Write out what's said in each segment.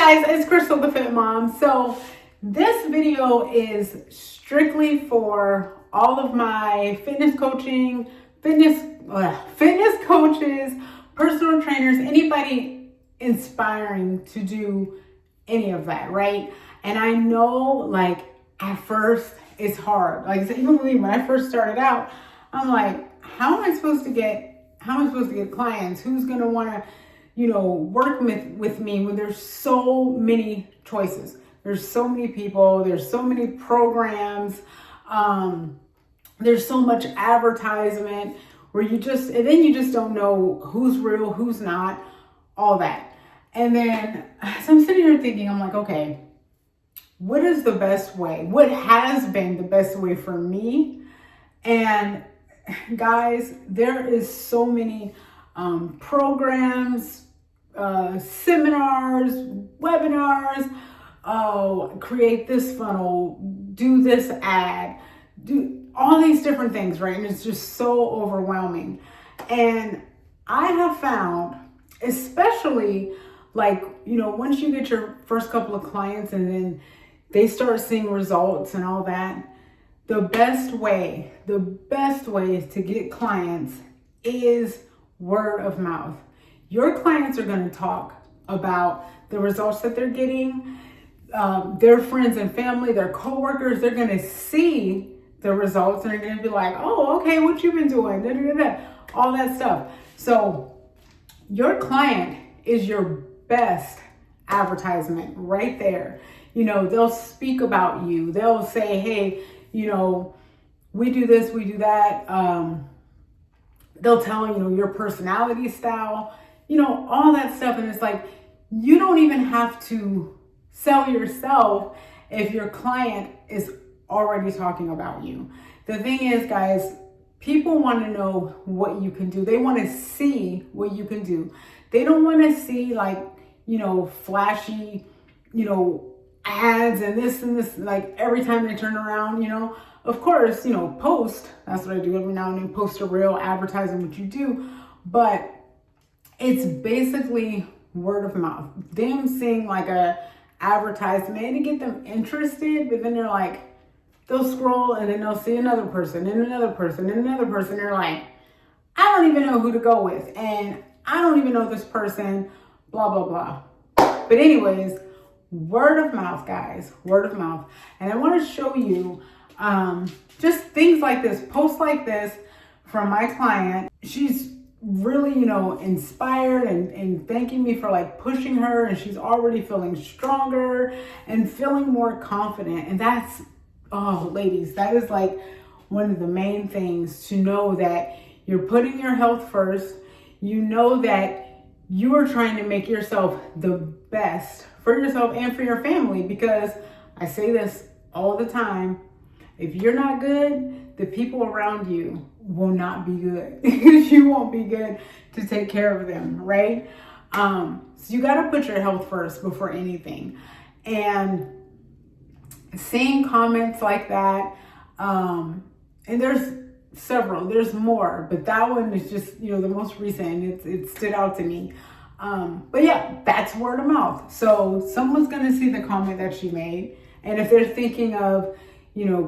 guys, it's Crystal the Fit Mom. So this video is strictly for all of my fitness coaches, personal trainers, anybody inspiring to do any of that, right? And I know, like, at first it's hard. Like, even when I first started out, I'm like, how am I supposed to get clients? Who's gonna want to work with me when there's so many choices? There's so many people, there's so many programs, there's so much advertisement where you just don't know who's real, who's not, all that. And then, so I'm sitting here thinking, I'm like, okay, what is the best way? What has been the best way for me? And guys, there is so many programs, seminars, webinars, create this funnel, do this ad, do all these different things, right? And it's just so overwhelming. And I have found, especially once you get your first couple of clients and then they start seeing results and all that, the best way to get clients is word of mouth. Your clients are going to talk about the results that they're getting. Their friends and family, their coworkers, they're going to see the results and they're going to be like, oh, okay, what you been doing? Da, da, da, da. All that stuff. So your client is your best advertisement right there. They'll speak about you. They'll say, hey, we do this, we do that. They'll tell your personality style, all that stuff. And it's like, you don't even have to sell yourself if your client is already talking about you. The thing is, guys, people want to know what you can do. They want to see what you can do. They don't want to see flashy, ads and this, like every time they turn around, of course, post, that's what I do every now and then, post a reel advertising what you do, but it's basically word of mouth. Them seeing like a advertisement to get them interested, but then they'll scroll and then they'll see another person and another person and another person. They're like, I don't even know who to go with. And I don't even know this person, blah, blah, blah. But anyways, word of mouth, guys, word of mouth. And I want to show you just things like this, posts like this from my client. She's really, inspired and thanking me for pushing her, and she's already feeling stronger and feeling more confident. And that's, oh, ladies, that is one of the main things, to know that you're putting your health first. You know that you are trying to make yourself the best for yourself and for your family, because I say this all the time, if you're not good, the people around you will not be good. You won't be good to take care of them, right? So you got to put your health first before anything. And seeing comments like that, and there's more, but that one is just, the most recent. It stood out to me. But yeah, that's word of mouth. So someone's going to see the comment that she made. And if they're thinking of,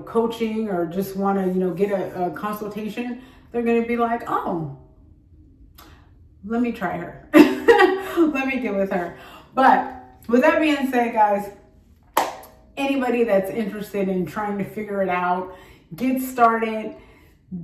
coaching or just want to, get a consultation, they're going to be like, oh, let me try her. Let me get with her. But with that being said, guys, anybody that's interested in trying to figure it out, get started,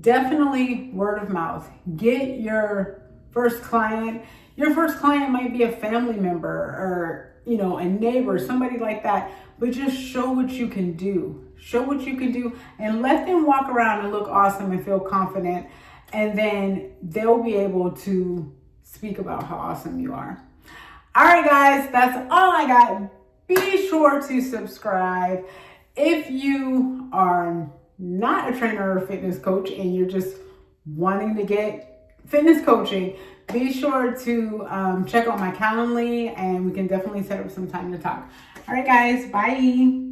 definitely word of mouth. Get your first client. Your first client might be a family member or, a neighbor, somebody like that. But just show what you can do. Show what you can do and let them walk around and look awesome and feel confident. And then they'll be able to speak about how awesome you are. All right, guys, that's all I got. Be sure to subscribe. If you are not a trainer or a fitness coach and you're just wanting to get fitness coaching, be sure to check out my Calendly and we can definitely set up some time to talk. All right, guys, bye.